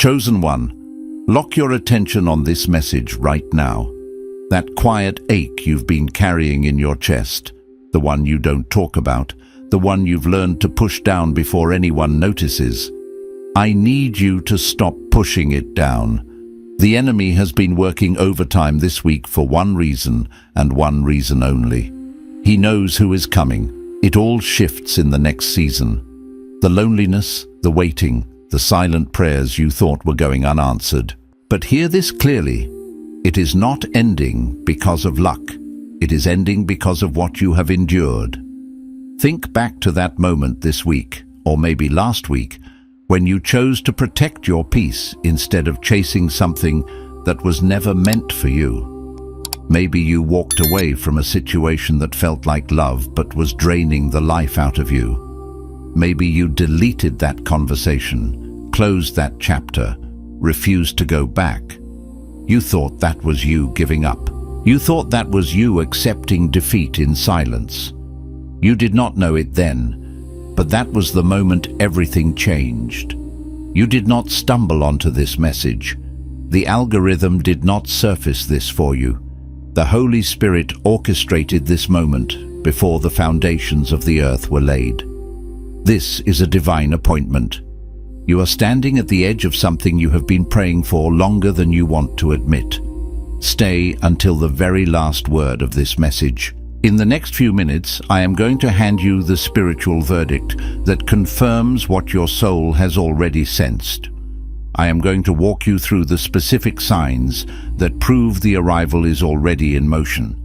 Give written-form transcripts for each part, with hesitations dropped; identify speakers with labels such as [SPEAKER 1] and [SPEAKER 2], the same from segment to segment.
[SPEAKER 1] Chosen one, lock your attention on this message right now. That quiet ache you've been carrying in your chest, the one you don't talk about, the one you've learned to push down before anyone notices. I need you to stop pushing it down. The enemy has been working overtime this week for one reason, and one reason only. He knows who is coming. It all shifts in the next season. The loneliness, the waiting, the silent prayers you thought were going unanswered. But hear this clearly. It is not ending because of luck. It is ending because of what you have endured. Think back to that moment this week, or maybe last week, when you chose to protect your peace instead of chasing something that was never meant for you. Maybe you walked away from a situation that felt like love but was draining the life out of you. Maybe you deleted that conversation, closed that chapter, refused to go back. You thought that was you giving up. You thought that was you accepting defeat in silence. You did not know it then, but that was the moment everything changed. You did not stumble onto this message. The algorithm did not surface this for you. The Holy Spirit orchestrated this moment before the foundations of the earth were laid. This is a divine appointment. You are standing at the edge of something you have been praying for longer than you want to admit. Stay until the very last word of this message. In the next few minutes, I am going to hand you the spiritual verdict that confirms what your soul has already sensed. I am going to walk you through the specific signs that prove the arrival is already in motion.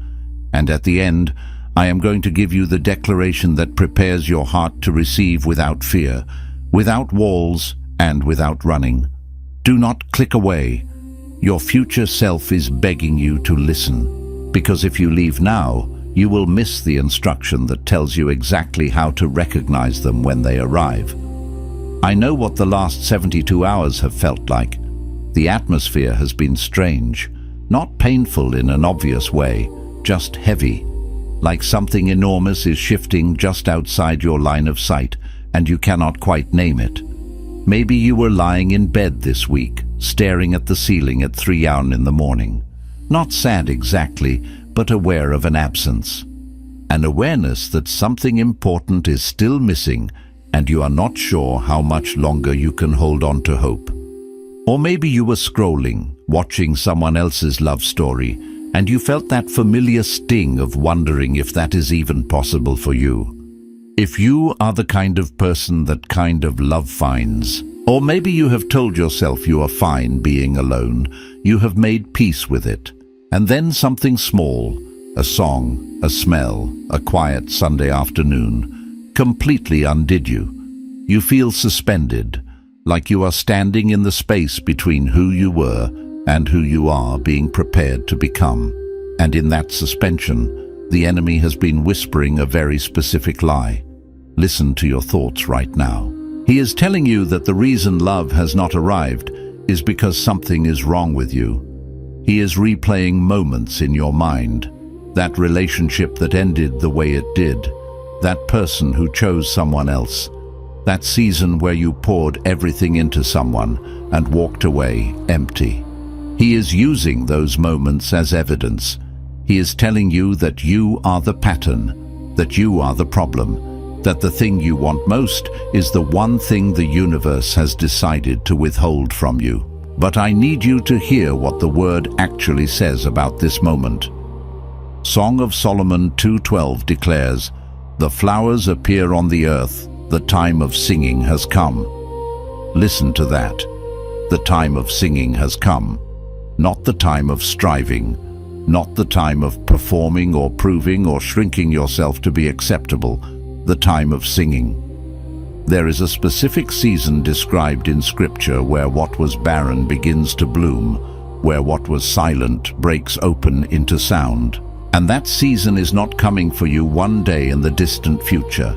[SPEAKER 1] And at the end, I am going to give you the declaration that prepares your heart to receive without fear, without walls, and without running. Do not click away. Your future self is begging you to listen, because if you leave now, you will miss the instruction that tells you exactly how to recognize them when they arrive. I know what the last 72 hours have felt like. The atmosphere has been strange, not painful in an obvious way, just heavy, like something enormous is shifting just outside your line of sight and you cannot quite name it. Maybe you were lying in bed this week, staring at the ceiling at 3 a.m. in the morning. Not sad exactly, but aware of an absence. An awareness that something important is still missing and you are not sure how much longer you can hold on to hope. Or maybe you were scrolling, watching someone else's love story, and you felt that familiar sting of wondering if that is even possible for you. If you are the kind of person that kind of love finds, or maybe you have told yourself you are fine being alone, you have made peace with it. And then something small, a song, a smell, a quiet Sunday afternoon, completely undid you. You feel suspended, like you are standing in the space between who you were and who you are being prepared to become. And in that suspension, the enemy has been whispering a very specific lie. Listen to your thoughts right now. He is telling you that the reason love has not arrived is because something is wrong with you. He is replaying moments in your mind, that relationship that ended the way it did, that person who chose someone else, that season where you poured everything into someone and walked away empty. He is using those moments as evidence. He is telling you that you are the pattern, that you are the problem, that the thing you want most is the one thing the universe has decided to withhold from you. But I need you to hear what the word actually says about this moment. Song of Solomon 2:12 declares, "The flowers appear on the earth, the time of singing has come." Listen to that. The time of singing has come. Not the time of striving, not the time of performing or proving or shrinking yourself to be acceptable, the time of singing. There is a specific season described in Scripture where what was barren begins to bloom, where what was silent breaks open into sound. And that season is not coming for you one day in the distant future.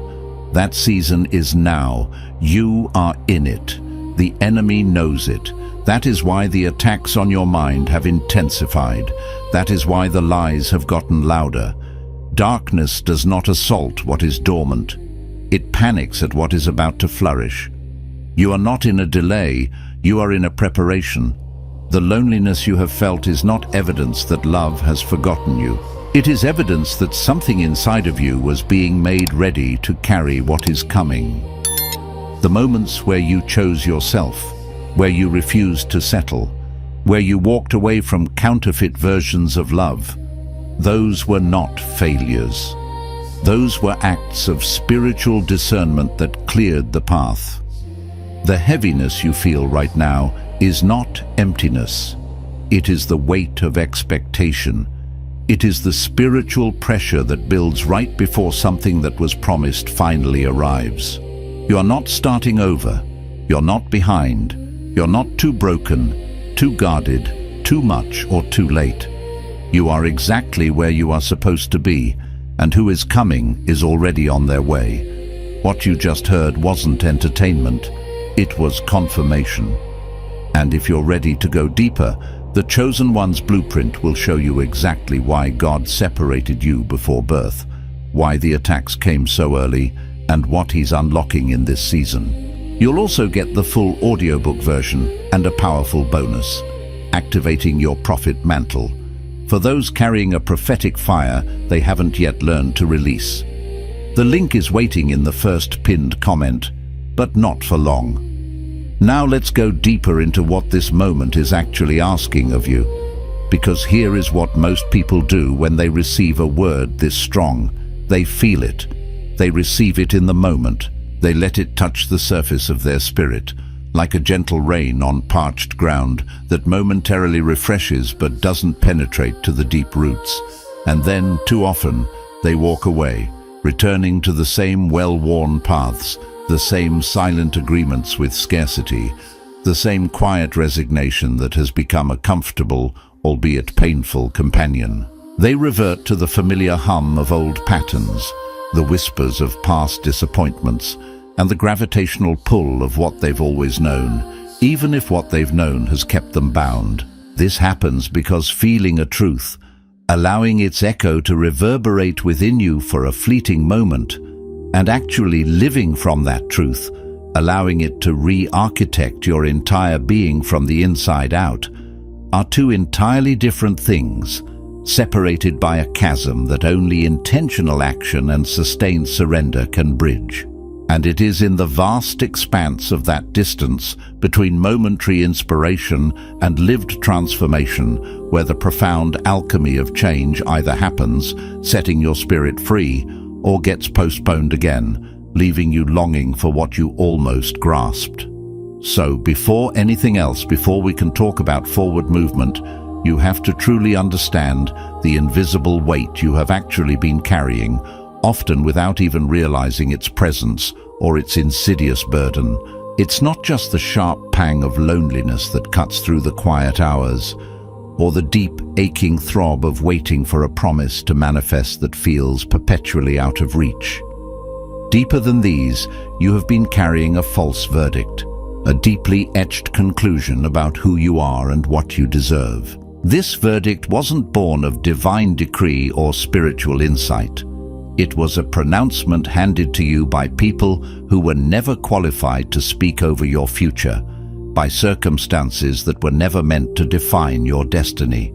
[SPEAKER 1] That season is now. You are in it. The enemy knows it. That is why the attacks on your mind have intensified. That is why the lies have gotten louder. Darkness does not assault what is dormant. It panics at what is about to flourish. You are not in a delay, You are in a preparation. The loneliness you have felt is not evidence that love has forgotten you. It is evidence that something inside of you was being made ready to carry what is coming. The moments where you chose yourself, where you refused to settle, where you walked away from counterfeit versions of love, those were not failures. Those were acts of spiritual discernment that cleared the path. The heaviness you feel right now is not emptiness. It is the weight of expectation. It is the spiritual pressure that builds right before something that was promised finally arrives. You are not starting over. You're not behind. You're not too broken, too guarded, too much, or too late. You are exactly where you are supposed to be, and who is coming is already on their way. What you just heard wasn't entertainment. It was confirmation. And if you're ready to go deeper, the Chosen One's blueprint will show you exactly why God separated you before birth, why the attacks came so early, and what He's unlocking in this season. You'll also get the full audiobook version and a powerful bonus, activating your prophet mantle. For those carrying a prophetic fire they haven't yet learned to release. The link is waiting in the first pinned comment, but not for long. Now let's go deeper into what this moment is actually asking of you, because here is what most people do when they receive a word this strong. They feel it. They receive it in the moment. They let it touch the surface of their spirit, like a gentle rain on parched ground that momentarily refreshes but doesn't penetrate to the deep roots. And then, too often, they walk away, returning to the same well-worn paths, the same silent agreements with scarcity, the same quiet resignation that has become a comfortable, albeit painful, companion. They revert to the familiar hum of old patterns, the whispers of past disappointments, and the gravitational pull of what they've always known, even if what they've known has kept them bound. This happens because feeling a truth, allowing its echo to reverberate within you for a fleeting moment, and actually living from that truth, allowing it to re-architect your entire being from the inside out, are two entirely different things, separated by a chasm that only intentional action and sustained surrender can bridge. And it is in the vast expanse of that distance between momentary inspiration and lived transformation where the profound alchemy of change either happens, setting your spirit free, or gets postponed again, leaving you longing for what you almost grasped. So, before anything else, before we can talk about forward movement, you have to truly understand the invisible weight you have actually been carrying, often without even realizing its presence or its insidious burden. It's not just the sharp pang of loneliness that cuts through the quiet hours, or the deep, aching throb of waiting for a promise to manifest that feels perpetually out of reach. Deeper than these, you have been carrying a false verdict, a deeply etched conclusion about who you are and what you deserve. This verdict wasn't born of divine decree or spiritual insight. It was a pronouncement handed to you by people who were never qualified to speak over your future, by circumstances that were never meant to define your destiny.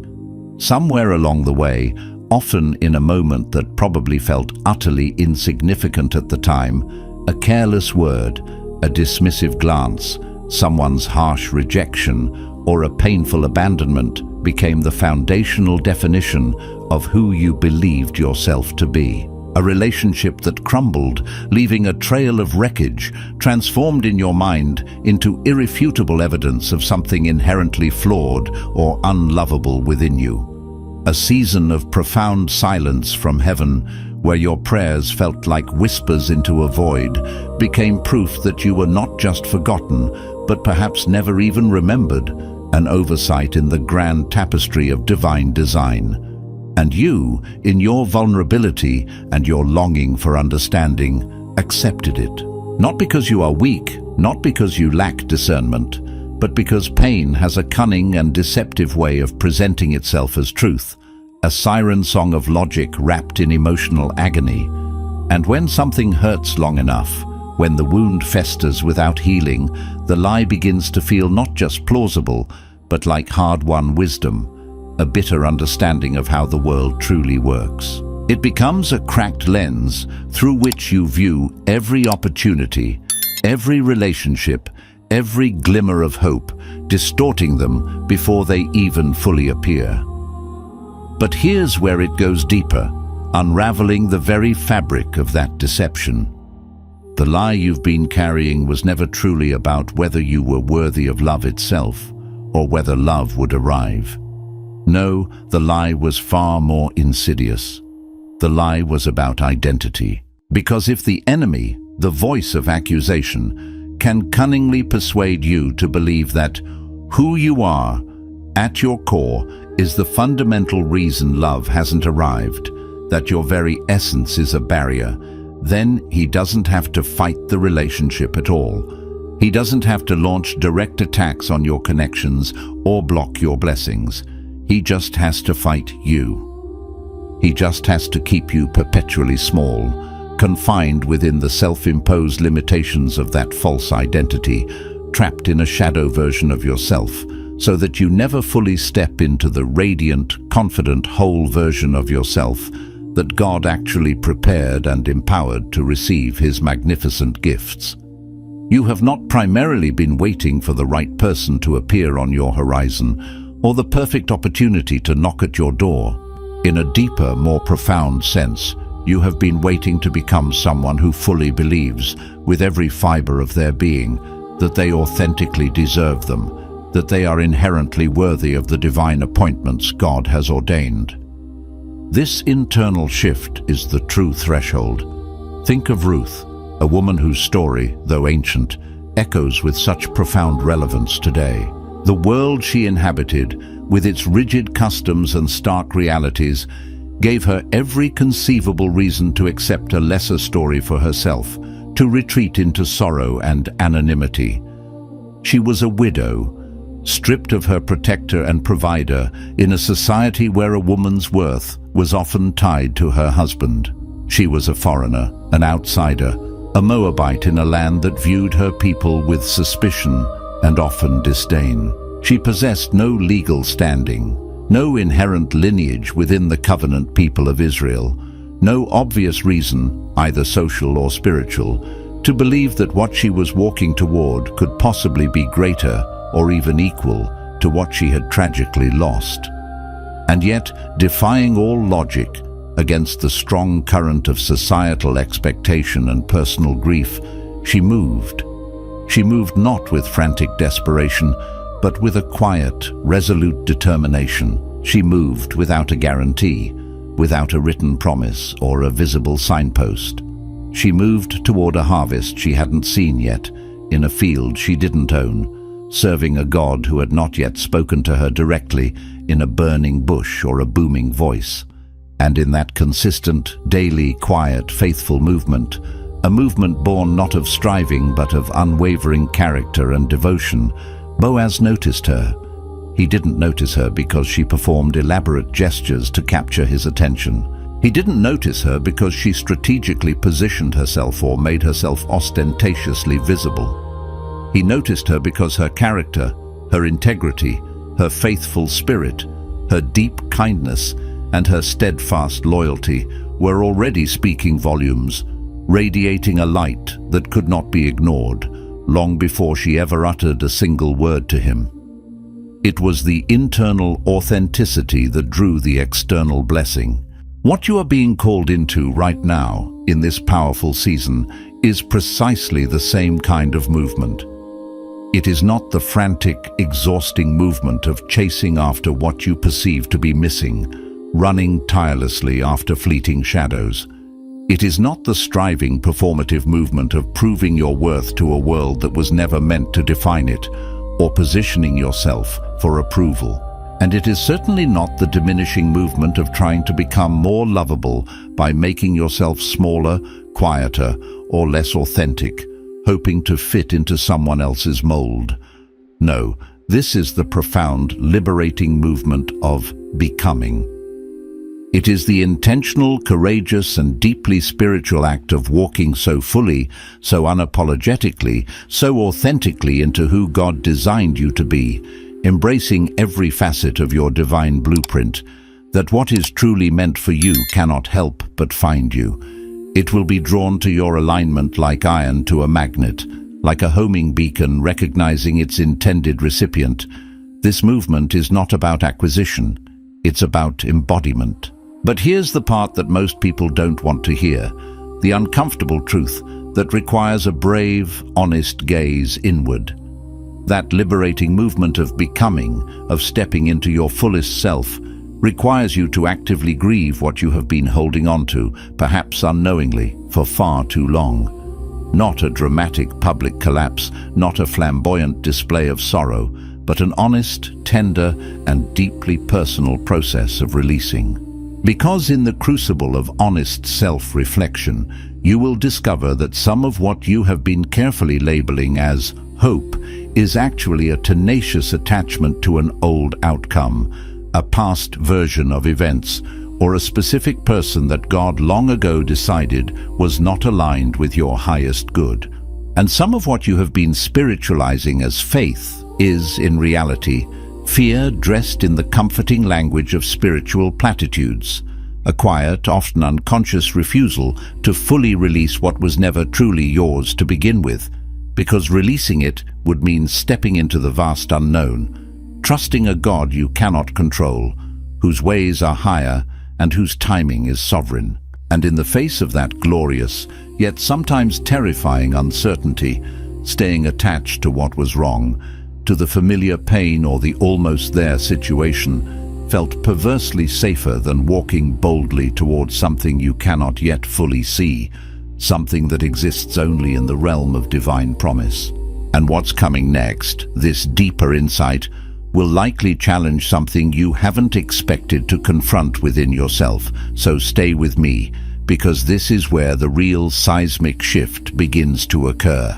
[SPEAKER 1] Somewhere along the way, often in a moment that probably felt utterly insignificant at the time, a careless word, a dismissive glance, someone's harsh rejection, or a painful abandonment became the foundational definition of who you believed yourself to be. A relationship that crumbled, leaving a trail of wreckage, transformed in your mind into irrefutable evidence of something inherently flawed or unlovable within you. A season of profound silence from heaven, where your prayers felt like whispers into a void, became proof that you were not just forgotten, but perhaps never even remembered, an oversight in the grand tapestry of divine design. And you, in your vulnerability and your longing for understanding, accepted it. Not because you are weak, not because you lack discernment, but because pain has a cunning and deceptive way of presenting itself as truth, a siren song of logic wrapped in emotional agony. And when something hurts long enough, When the wound festers without healing, the lie begins to feel not just plausible, but like hard-won wisdom, a bitter understanding of how the world truly works. It becomes a cracked lens through which you view every opportunity, every relationship, every glimmer of hope, distorting them before they even fully appear. But here's where it goes deeper, unraveling the very fabric of that deception. The lie you've been carrying was never truly about whether you were worthy of love itself, or whether love would arrive. No, the lie was far more insidious. The lie was about identity. Because if the enemy, the voice of accusation, can cunningly persuade you to believe that who you are, at your core, is the fundamental reason love hasn't arrived, that your very essence is a barrier, then he doesn't have to fight the relationship at all. He doesn't have to launch direct attacks on your connections or block your blessings. He just has to fight you. He just has to keep you perpetually small, confined within the self-imposed limitations of that false identity, trapped in a shadow version of yourself, so that you never fully step into the radiant, confident, whole version of yourself that God actually prepared and empowered to receive His magnificent gifts. You have not primarily been waiting for the right person to appear on your horizon or the perfect opportunity to knock at your door. In a deeper, more profound sense, you have been waiting to become someone who fully believes, with every fiber of their being, that they authentically deserve them, that they are inherently worthy of the divine appointments God has ordained. This internal shift is the true threshold. Think of Ruth, a woman whose story, though ancient, echoes with such profound relevance today. The world she inhabited, with its rigid customs and stark realities, gave her every conceivable reason to accept a lesser story for herself, to retreat into sorrow and anonymity. She was a widow, stripped of her protector and provider in a society where a woman's worth was often tied to her husband. She was a foreigner, an outsider, a Moabite in a land that viewed her people with suspicion and often disdain. She possessed no legal standing, no inherent lineage within the covenant people of Israel, no obvious reason, either social or spiritual, to believe that what she was walking toward could possibly be greater or even equal to what she had tragically lost. And yet, defying all logic, against the strong current of societal expectation and personal grief, she moved. She moved not with frantic desperation, but with a quiet, resolute determination. She moved without a guarantee, without a written promise or a visible signpost. She moved toward a harvest she hadn't seen yet, in a field she didn't own, serving a God who had not yet spoken to her directly in a burning bush or a booming voice. And in that consistent, daily, quiet, faithful movement, a movement born not of striving but of unwavering character and devotion, Boaz noticed her. He didn't notice her because she performed elaborate gestures to capture his attention. He didn't notice her because she strategically positioned herself or made herself ostentatiously visible. He noticed her because her character, her integrity, her faithful spirit, her deep kindness, and her steadfast loyalty were already speaking volumes, radiating a light that could not be ignored, long before she ever uttered a single word to him. It was the internal authenticity that drew the external blessing. What you are being called into right now, in this powerful season, is precisely the same kind of movement. It is not the frantic, exhausting movement of chasing after what you perceive to be missing, running tirelessly after fleeting shadows. It is not the striving, performative movement of proving your worth to a world that was never meant to define it, or positioning yourself for approval. And it is certainly not the diminishing movement of trying to become more lovable by making yourself smaller, quieter, or less authentic, hoping to fit into someone else's mold. No, this is the profound, liberating movement of becoming. It is the intentional, courageous, and deeply spiritual act of walking so fully, so unapologetically, so authentically into who God designed you to be, embracing every facet of your divine blueprint, that what is truly meant for you cannot help but find you. It will be drawn to your alignment like iron to a magnet, like a homing beacon recognizing its intended recipient. This movement is not about acquisition, it's about embodiment. But here's the part that most people don't want to hear, the uncomfortable truth that requires a brave, honest gaze inward. That liberating movement of becoming, of stepping into your fullest self, requires you to actively grieve what you have been holding on to, perhaps unknowingly, for far too long. Not a dramatic public collapse, not a flamboyant display of sorrow, but an honest, tender, and deeply personal process of releasing. Because in the crucible of honest self-reflection, you will discover that some of what you have been carefully labeling as hope is actually a tenacious attachment to an old outcome, a past version of events, or a specific person that God long ago decided was not aligned with your highest good. And some of what you have been spiritualizing as faith is, in reality, fear dressed in the comforting language of spiritual platitudes, a quiet, often unconscious refusal to fully release what was never truly yours to begin with, because releasing it would mean stepping into the vast unknown, trusting a God you cannot control, whose ways are higher and whose timing is sovereign. And in the face of that glorious, yet sometimes terrifying uncertainty, staying attached to what was wrong, to the familiar pain or the almost there situation, felt perversely safer than walking boldly towards something you cannot yet fully see, something that exists only in the realm of divine promise. And what's coming next, this deeper insight, will likely challenge something you haven't expected to confront within yourself. So stay with me, because this is where the real seismic shift begins to occur.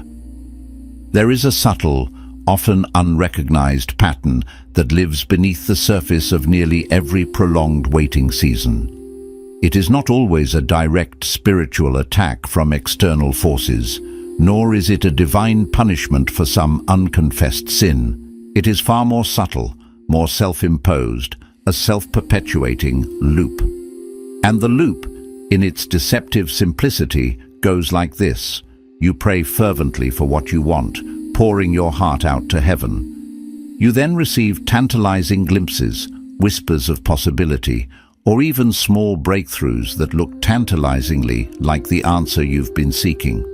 [SPEAKER 1] There is a subtle, often unrecognized pattern that lives beneath the surface of nearly every prolonged waiting season. It is not always a direct spiritual attack from external forces, nor is it a divine punishment for some unconfessed sin. It is far more subtle, more self-imposed, a self-perpetuating loop. And the loop, in its deceptive simplicity, goes like this. You pray fervently for what you want, pouring your heart out to heaven. You then receive tantalizing glimpses, whispers of possibility, or even small breakthroughs that look tantalizingly like the answer you've been seeking.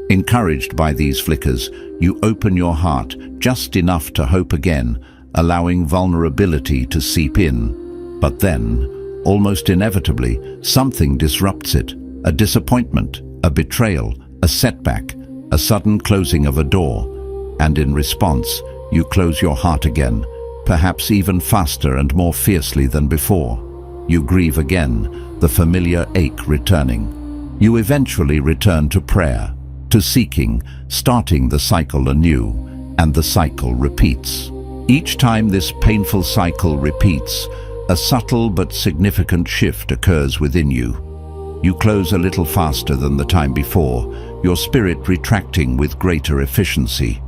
[SPEAKER 1] Encouraged by these flickers, you open your heart just enough to hope again, allowing vulnerability to seep in. But then, almost inevitably, something disrupts it. A disappointment, a betrayal, a setback, a sudden closing of a door. And in response, you close your heart again, perhaps even faster and more fiercely than before. You grieve again, the familiar ache returning. You eventually return to prayer, to seeking, starting the cycle anew, and the cycle repeats. Each time this painful cycle repeats, a subtle but significant shift occurs within you. You close a little faster than the time before, your spirit retracting with greater efficiency.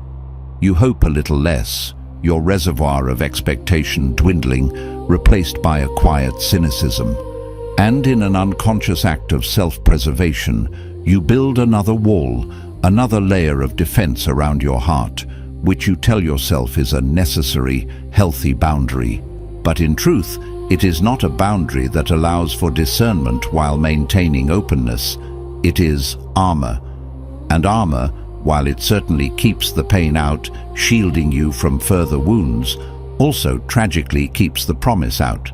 [SPEAKER 1] You hope a little less, your reservoir of expectation dwindling, replaced by a quiet cynicism. And in an unconscious act of self-preservation, you build another wall, another layer of defense around your heart, which you tell yourself is a necessary, healthy boundary. But in truth, it is not a boundary that allows for discernment while maintaining openness. It is armor. And armor, while it certainly keeps the pain out, shielding you from further wounds, also tragically keeps the promise out.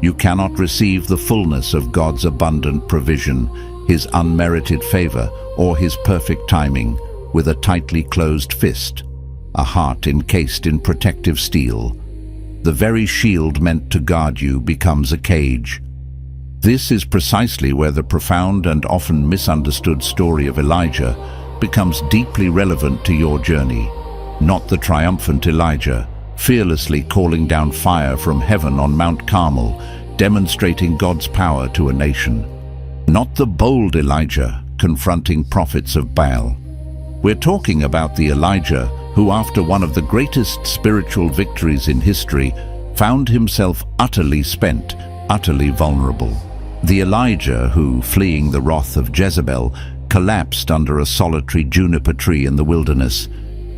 [SPEAKER 1] You cannot receive the fullness of God's abundant provision, His unmerited favor, or His perfect timing with a tightly closed fist, a heart encased in protective steel. The very shield meant to guard you becomes a cage. This is precisely where the profound and often misunderstood story of Elijah becomes deeply relevant to your journey. Not the triumphant Elijah, fearlessly calling down fire from heaven on Mount Carmel, demonstrating God's power to a nation. Not the bold Elijah confronting prophets of Baal. We're talking about the Elijah who, after one of the greatest spiritual victories in history, found himself utterly spent, utterly vulnerable. The Elijah who, fleeing the wrath of Jezebel, collapsed under a solitary juniper tree in the wilderness,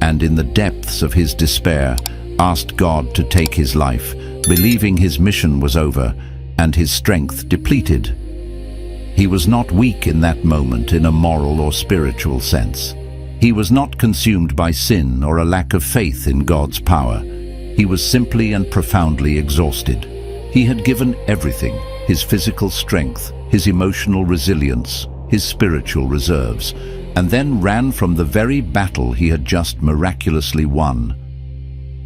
[SPEAKER 1] and in the depths of his despair asked God to take his life, believing his mission was over and his strength depleted. He was not weak in that moment in a moral or spiritual sense. He was not consumed by sin or a lack of faith in God's power. He was simply and profoundly exhausted. He had given everything, his physical strength, his emotional resilience, his spiritual reserves, and then ran from the very battle he had just miraculously won.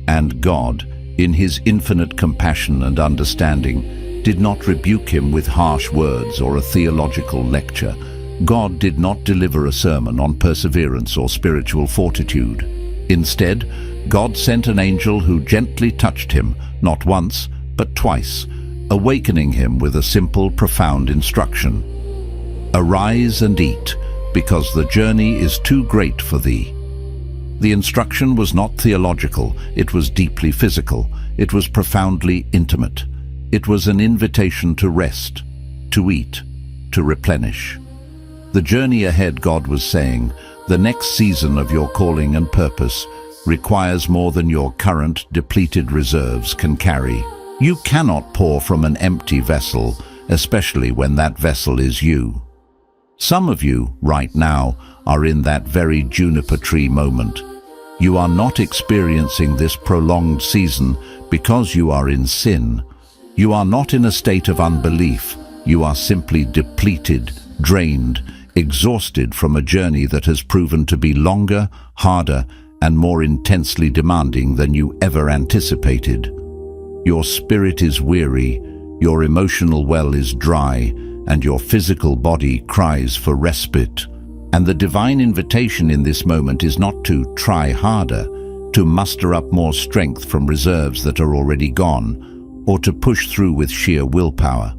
[SPEAKER 1] And God, in his infinite compassion and understanding, did not rebuke him with harsh words or a theological lecture. God did not deliver a sermon on perseverance or spiritual fortitude. Instead, God sent an angel who gently touched him, not once, but twice, awakening him with a simple, profound instruction. Arise and eat, because the journey is too great for thee. The instruction was not theological, it was deeply physical, it was profoundly intimate. It was an invitation to rest, to eat, to replenish. The journey ahead, God was saying, the next season of your calling and purpose requires more than your current depleted reserves can carry. You cannot pour from an empty vessel, especially when that vessel is you. Some of you, right now, are in that very juniper tree moment. You are not experiencing this prolonged season because you are in sin. You are not in a state of unbelief. You are simply depleted, drained, exhausted from a journey that has proven to be longer, harder, and more intensely demanding than you ever anticipated. Your spirit is weary, your emotional well is dry, and your physical body cries for respite. And the divine invitation in this moment is not to try harder, to muster up more strength from reserves that are already gone, or to push through with sheer willpower.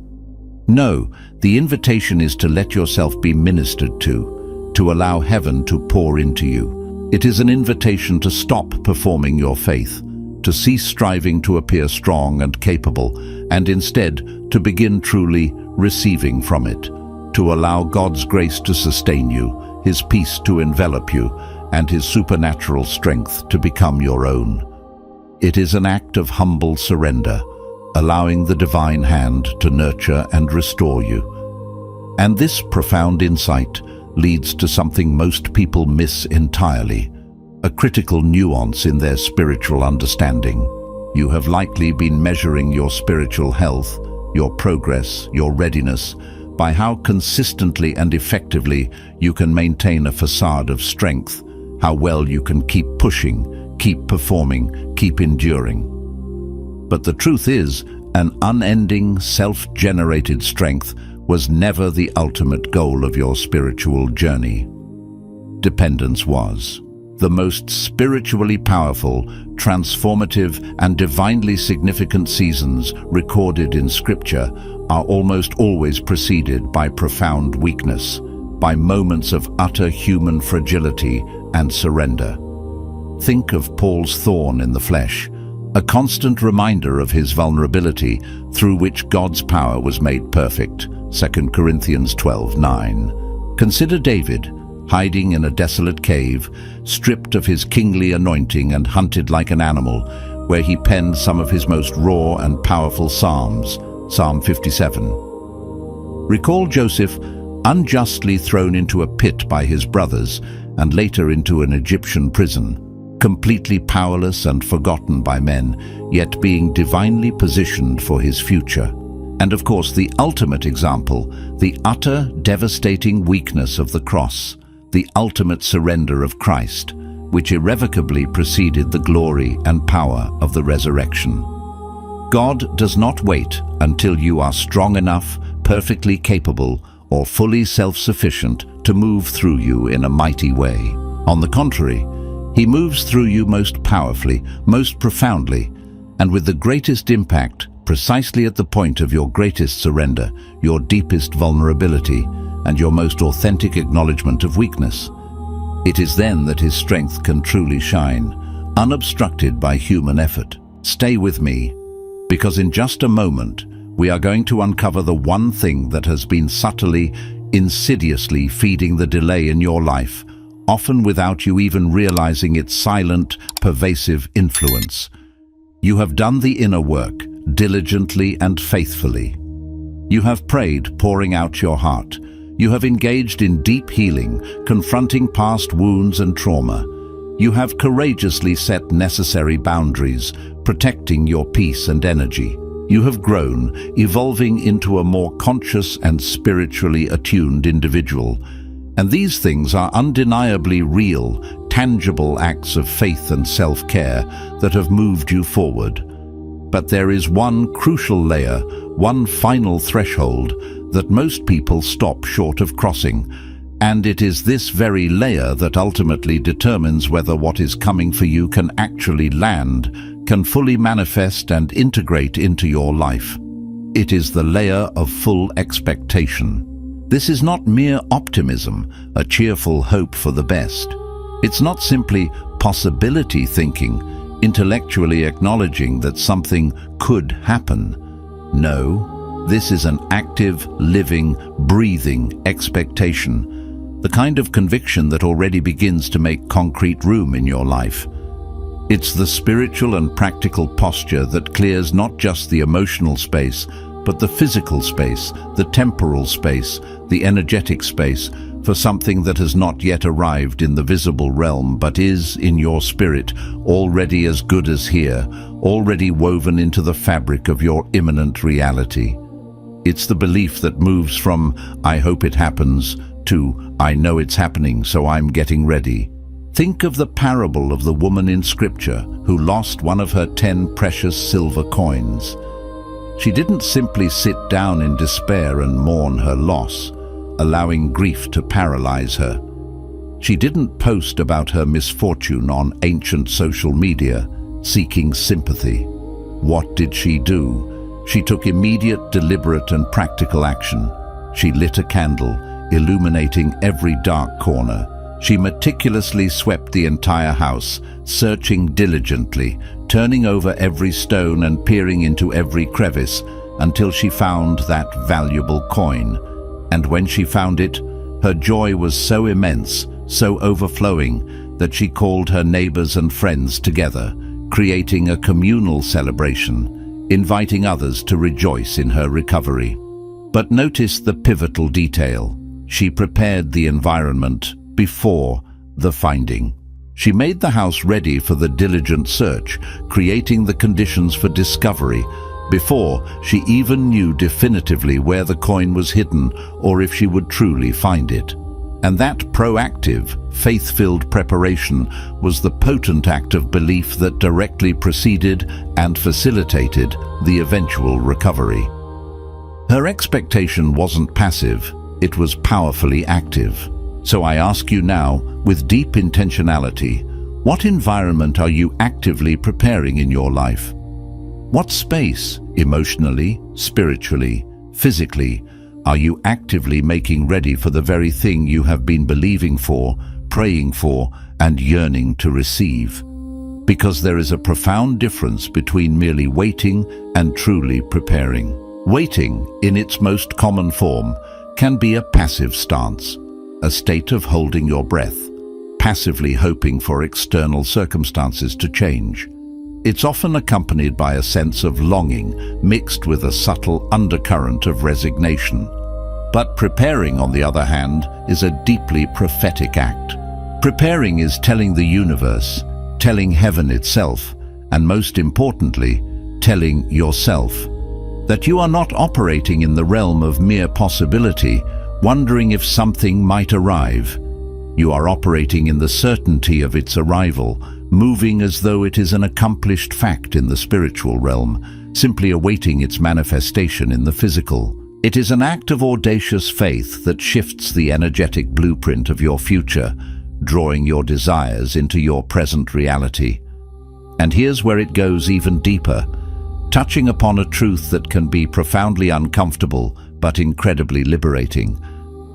[SPEAKER 1] No, the invitation is to let yourself be ministered to allow heaven to pour into you. It is an invitation to stop performing your faith, to cease striving to appear strong and capable, and instead to begin truly receiving from it, to allow God's grace to sustain you, His peace to envelop you, and His supernatural strength to become your own. It is an act of humble surrender, allowing the divine hand to nurture and restore you. And this profound insight leads to something most people miss entirely, a critical nuance in their spiritual understanding. You have likely been measuring your spiritual health, your progress, your readiness, by how consistently and effectively you can maintain a facade of strength, how well you can keep pushing, keep performing, keep enduring. But the truth is, an unending, self-generated strength was never the ultimate goal of your spiritual journey. Dependence was. The most spiritually powerful, transformative, and divinely significant seasons recorded in Scripture are almost always preceded by profound weakness, by moments of utter human fragility and surrender. Think of Paul's thorn in the flesh, a constant reminder of his vulnerability through which God's power was made perfect. 2 Corinthians 12:9. Consider David, hiding in a desolate cave, stripped of his kingly anointing and hunted like an animal, where he penned some of his most raw and powerful psalms, Psalm 57. Recall Joseph, unjustly thrown into a pit by his brothers and later into an Egyptian prison, completely powerless and forgotten by men, yet being divinely positioned for his future. And of course, the ultimate example, the utter, devastating weakness of the cross, the ultimate surrender of Christ, which irrevocably preceded the glory and power of the resurrection. God does not wait until you are strong enough, perfectly capable, or fully self-sufficient to move through you in a mighty way. On the contrary, He moves through you most powerfully, most profoundly, and with the greatest impact precisely at the point of your greatest surrender, your deepest vulnerability, and your most authentic acknowledgement of weakness. It is then that his strength can truly shine, unobstructed by human effort. Stay with me, because in just a moment, we are going to uncover the one thing that has been subtly, insidiously feeding the delay in your life, often without you even realizing its silent, pervasive influence. You have done the inner work, diligently and faithfully. You have prayed, pouring out your heart. You have engaged in deep healing, confronting past wounds and trauma. You have courageously set necessary boundaries, protecting your peace and energy. You have grown, evolving into a more conscious and spiritually attuned individual. And these things are undeniably real, tangible acts of faith and self-care that have moved you forward. But there is one crucial layer, one final threshold that most people stop short of crossing. And it is this very layer that ultimately determines whether what is coming for you can actually land, can fully manifest and integrate into your life. It is the layer of full expectation. This is not mere optimism, a cheerful hope for the best. It's not simply possibility thinking, intellectually acknowledging that something could happen. No, this is an active, living, breathing expectation, the kind of conviction that already begins to make concrete room in your life. It's the spiritual and practical posture that clears not just the emotional space, but the physical space, the temporal space, the energetic space, for something that has not yet arrived in the visible realm, but is, in your spirit, already as good as here, already woven into the fabric of your imminent reality. It's the belief that moves from, "I hope it happens," to, "I know it's happening, so I'm getting ready." Think of the parable of the woman in Scripture who lost one of her 10 precious silver coins. She didn't simply sit down in despair and mourn her loss, allowing grief to paralyze her. She didn't post about her misfortune on ancient social media, seeking sympathy. What did she do? She took immediate, deliberate, and practical action. She lit a candle, illuminating every dark corner. She meticulously swept the entire house, searching diligently, turning over every stone and peering into every crevice until she found that valuable coin. And when she found it, her joy was so immense, so overflowing, that she called her neighbors and friends together, creating a communal celebration, inviting others to rejoice in her recovery. But notice the pivotal detail. She prepared the environment before the finding. She made the house ready for the diligent search, creating the conditions for discovery, before she even knew definitively where the coin was hidden or if she would truly find it. And that proactive, faith-filled preparation was the potent act of belief that directly preceded and facilitated the eventual recovery. Her expectation wasn't passive, it was powerfully active. So I ask you now, with deep intentionality, what environment are you actively preparing in your life? What space, emotionally, spiritually, physically, are you actively making ready for the very thing you have been believing for, praying for, and yearning to receive? Because there is a profound difference between merely waiting and truly preparing. Waiting, in its most common form, can be a passive stance, a state of holding your breath, passively hoping for external circumstances to change. It's often accompanied by a sense of longing mixed with a subtle undercurrent of resignation. But preparing, on the other hand, is a deeply prophetic act. Preparing is telling the universe, telling heaven itself, and most importantly, telling yourself, that you are not operating in the realm of mere possibility, wondering if something might arrive. You are operating in the certainty of its arrival, moving as though it is an accomplished fact in the spiritual realm, simply awaiting its manifestation in the physical. It is an act of audacious faith that shifts the energetic blueprint of your future, drawing your desires into your present reality. And here's where it goes even deeper. touching upon a truth that can be profoundly uncomfortable but incredibly liberating.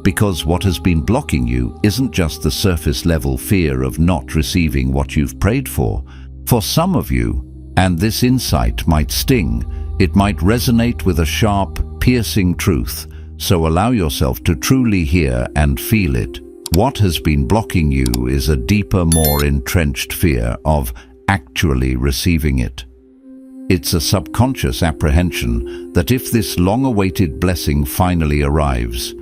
[SPEAKER 1] Because what has been blocking you isn't just the surface-level fear of not receiving what you've prayed for. For some of you, and this insight might sting, it might resonate with a sharp, piercing truth, so allow yourself to truly hear and feel it. What has been blocking you is a deeper, more entrenched fear of actually receiving it. It's a subconscious apprehension that if this long-awaited blessing finally arrives,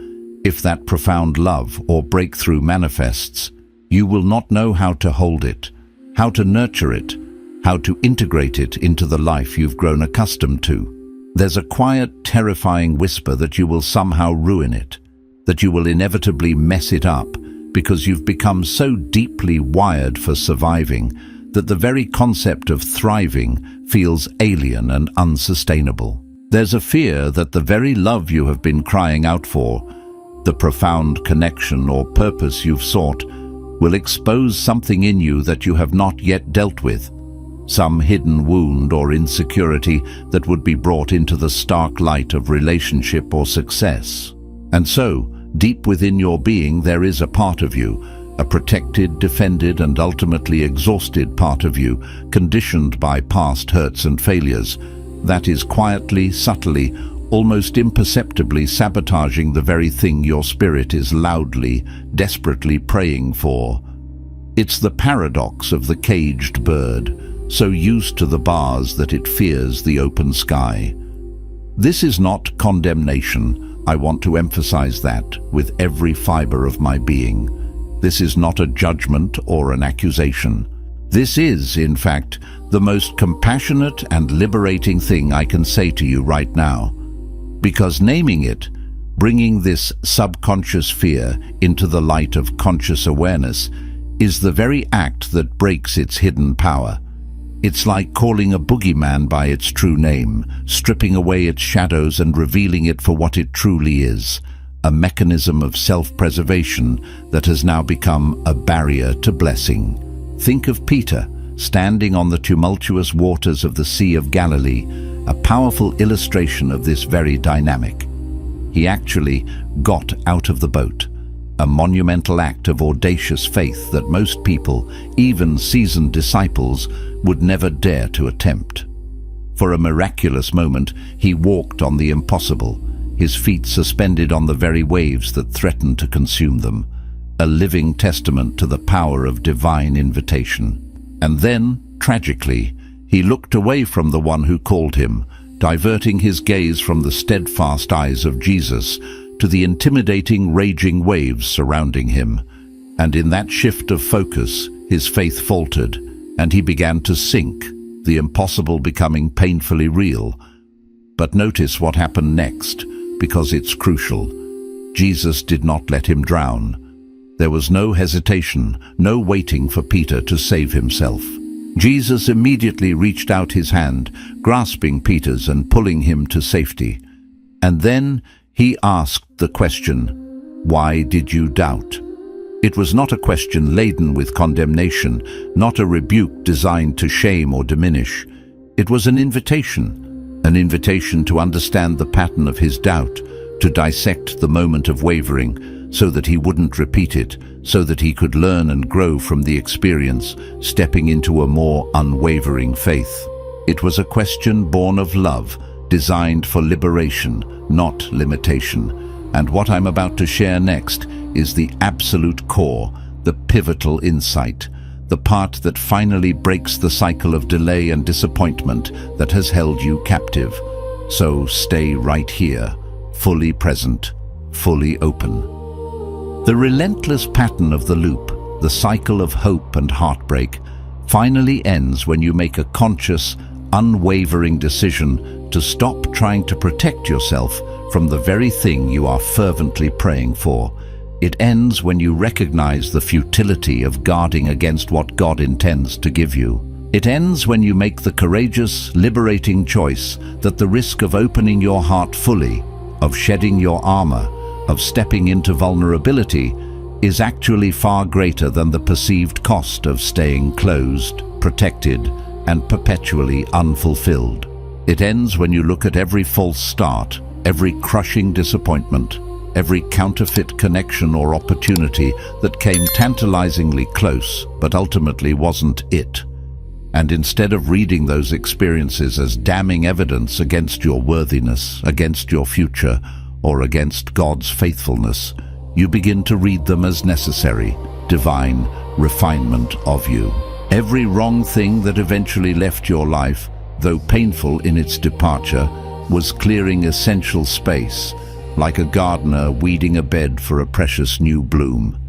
[SPEAKER 1] if that profound love or breakthrough manifests, you will not know how to hold it, how to nurture it, how to integrate it into the life you've grown accustomed to. There's a quiet, terrifying whisper that you will somehow ruin it, that you will inevitably mess it up because you've become so deeply wired for surviving that the very concept of thriving feels alien and unsustainable. There's a fear that the very love you have been crying out for, the profound connection or purpose you've sought, will expose something in you that you have not yet dealt with, some hidden wound or insecurity that would be brought into the stark light of relationship or success. And so, deep within your being there is a part of you, a protected, defended, and ultimately exhausted part of you, conditioned by past hurts and failures, that is quietly, subtly, almost imperceptibly sabotaging the very thing your spirit is loudly, desperately praying for. It's the paradox of the caged bird, so used to the bars that it fears the open sky. This is not condemnation. I want to emphasize that with every fiber of my being. This is not a judgment or an accusation. This is, in fact, the most compassionate and liberating thing I can say to you right now. Because naming it, bringing this subconscious fear into the light of conscious awareness, is the very act that breaks its hidden power. It's like calling a boogeyman by its true name, stripping away its shadows and revealing it for what it truly is, a mechanism of self-preservation that has now become a barrier to blessing. Think of Peter, standing on the tumultuous waters of the Sea of Galilee, a powerful illustration of this very dynamic. He actually got out of the boat, a monumental act of audacious faith that most people, even seasoned disciples, would never dare to attempt. For a miraculous moment, he walked on the impossible, his feet suspended on the very waves that threatened to consume them, a living testament to the power of divine invitation. And then, tragically, he looked away from the one who called him, diverting his gaze from the steadfast eyes of Jesus to the intimidating, raging waves surrounding him. And in that shift of focus, his faith faltered, and he began to sink, the impossible becoming painfully real. But notice what happened next, because it's crucial. Jesus did not let him drown. There was no hesitation, no waiting for Peter to save himself. Jesus immediately reached out his hand, grasping Peter's and pulling him to safety. And then he asked the question, "Why did you doubt?" It was not a question laden with condemnation, not a rebuke designed to shame or diminish. It was an invitation to understand the pattern of his doubt, to dissect the moment of wavering, so that he wouldn't repeat it, so that he could learn and grow from the experience, stepping into a more unwavering faith. It was a question born of love, designed for liberation, not limitation. And what I'm about to share next is the absolute core, the pivotal insight, the part that finally breaks the cycle of delay and disappointment that has held you captive. So stay right here, fully present, fully open. The relentless pattern of the loop, the cycle of hope and heartbreak, finally ends when you make a conscious, unwavering decision to stop trying to protect yourself from the very thing you are fervently praying for. It ends when you recognize the futility of guarding against what God intends to give you. It ends when you make the courageous, liberating choice that the risk of opening your heart fully, of shedding your armor, of stepping into vulnerability, is actually far greater than the perceived cost of staying closed, protected, and perpetually unfulfilled. It ends when you look at every false start, every crushing disappointment, every counterfeit connection or opportunity that came tantalizingly close but ultimately wasn't it. And instead of reading those experiences as damning evidence against your worthiness, against your future, or against God's faithfulness, you begin to read them as necessary, divine refinement of you. Every wrong thing that eventually left your life, though painful in its departure, was clearing essential space, like a gardener weeding a bed for a precious new bloom.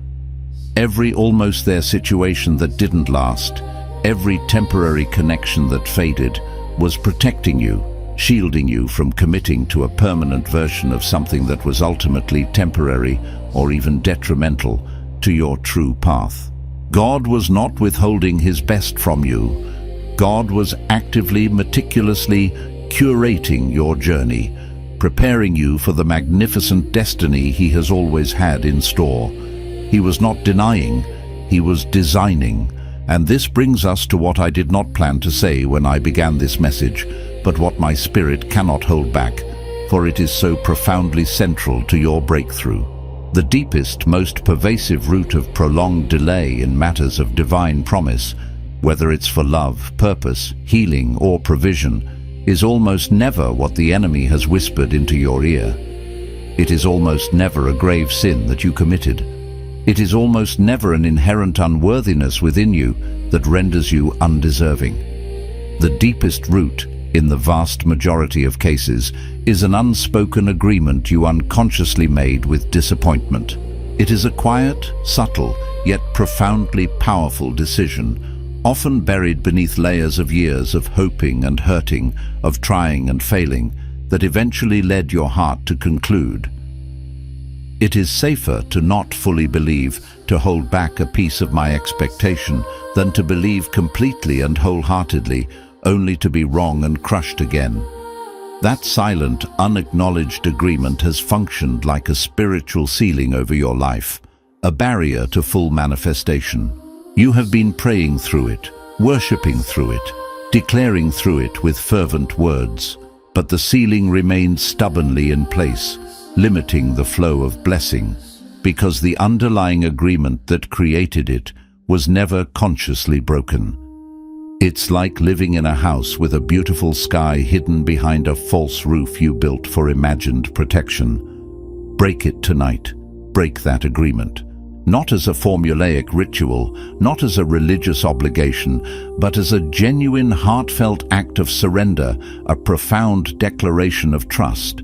[SPEAKER 1] Every almost there situation that didn't last, every temporary connection that faded, was protecting you, shielding you from committing to a permanent version of something that was ultimately temporary or even detrimental to your true path. God was not withholding his best from you. God was actively, meticulously curating your journey, preparing you for the magnificent destiny he has always had in store. He was not denying, he was designing. And this brings us to what I did not plan to say when I began this message, but what my spirit cannot hold back, for it is so profoundly central to your breakthrough. The deepest, most pervasive root of prolonged delay in matters of divine promise, whether it's for love, purpose, healing, or provision, is almost never what the enemy has whispered into your ear. It is almost never a grave sin that you committed. It is almost never an inherent unworthiness within you that renders you undeserving. The deepest root, in the vast majority of cases, is an unspoken agreement you unconsciously made with disappointment. It is a quiet, subtle, yet profoundly powerful decision, often buried beneath layers of years of hoping and hurting, of trying and failing, that eventually led your heart to conclude, "It is safer to not fully believe, to hold back a piece of my expectation, than to believe completely and wholeheartedly, only to be wrong and crushed again." That silent, unacknowledged agreement has functioned like a spiritual ceiling over your life, a barrier to full manifestation. You have been praying through it, worshipping through it, declaring through it with fervent words, but the ceiling remained stubbornly in place, limiting the flow of blessing, because the underlying agreement that created it was never consciously broken. It's like living in a house with a beautiful sky hidden behind a false roof you built for imagined protection. Break it tonight. Break that agreement. Not as a formulaic ritual, not as a religious obligation, but as a genuine, heartfelt act of surrender, a profound declaration of trust.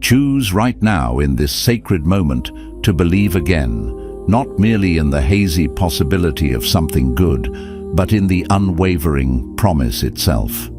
[SPEAKER 1] Choose right now in this sacred moment to believe again, not merely in the hazy possibility of something good, but in the unwavering promise itself.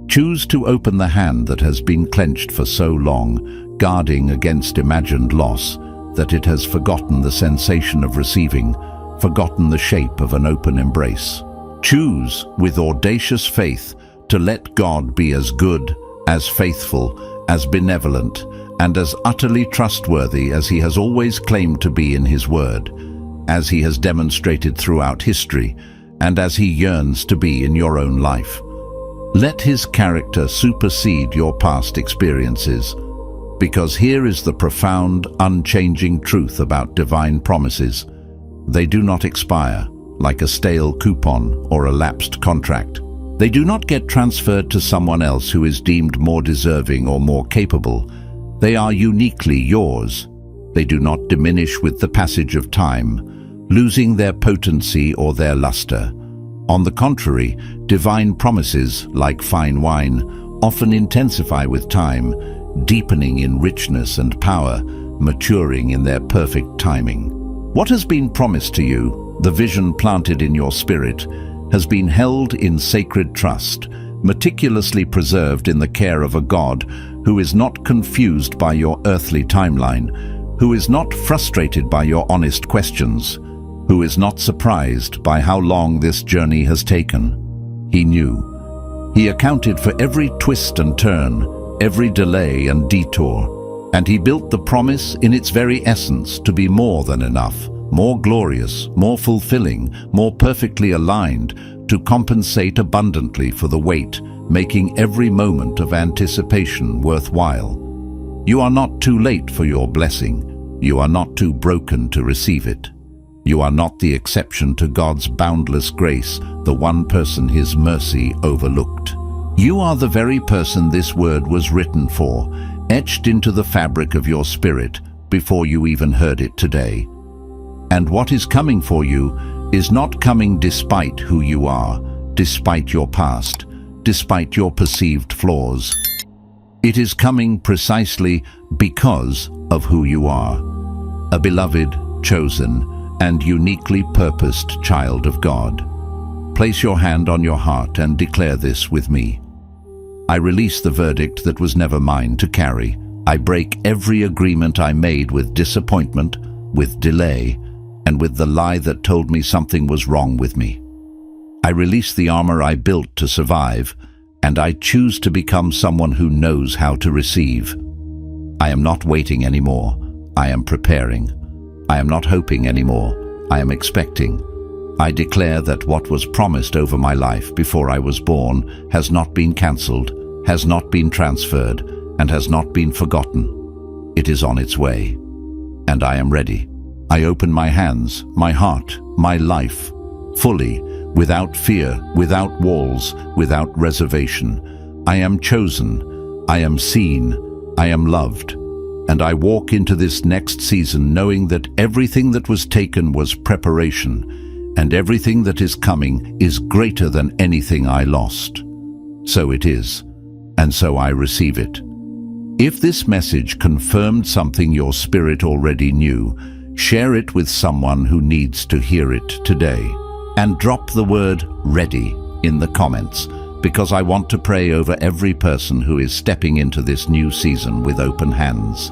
[SPEAKER 1] Choose to open the hand that has been clenched for so long, guarding against imagined loss, that it has forgotten the sensation of receiving, forgotten the shape of an open embrace. Choose, with audacious faith, to let God be as good, as faithful, as benevolent, and as utterly trustworthy as he has always claimed to be in his word, as he has demonstrated throughout history, and as he yearns to be in your own life. Let his character supersede your past experiences, because here is the profound, unchanging truth about divine promises. They do not expire, like a stale coupon or a lapsed contract. They do not get transferred to someone else who is deemed more deserving or more capable. They are uniquely yours. They do not diminish with the passage of time, losing their potency or their luster. On the contrary, divine promises, like fine wine, often intensify with time, deepening in richness and power, maturing in their perfect timing. What has been promised to you, the vision planted in your spirit, has been held in sacred trust, meticulously preserved in the care of a God who is not confused by your earthly timeline, who is not frustrated by your honest questions, who is not surprised by how long this journey has taken. He knew. He accounted for every twist and turn, every delay and detour, and he built the promise in its very essence to be more than enough, more glorious, more fulfilling, more perfectly aligned, to compensate abundantly for the weight, making every moment of anticipation worthwhile. You are not too late for your blessing. You are not too broken to receive it. You are not the exception to God's boundless grace, the one person His mercy overlooked. You are the very person this word was written for, etched into the fabric of your spirit before you even heard it today. And what is coming for you is not coming despite who you are, despite your past, despite your perceived flaws. It is coming precisely because of who you are, a beloved, chosen, and uniquely purposed child of God. Place your hand on your heart and declare this with me. I release the verdict that was never mine to carry. I break every agreement I made with disappointment, with delay, and with the lie that told me something was wrong with me. I release the armor I built to survive, and I choose to become someone who knows how to receive. I am not waiting anymore. I am preparing. I am not hoping anymore. I am expecting. I declare that what was promised over my life before I was born has not been cancelled, has not been transferred, and has not been forgotten. It is on its way, and I am ready. I open my hands, my heart, my life, fully, without fear, without walls, without reservation. I am chosen, I am seen, I am loved, and I walk into this next season knowing that everything that was taken was preparation, and everything that is coming is greater than anything I lost. So it is, and so I receive it. If this message confirmed something your spirit already knew, share it with someone who needs to hear it today. And drop the word "ready" in the comments, because I want to pray over every person who is stepping into this new season with open hands.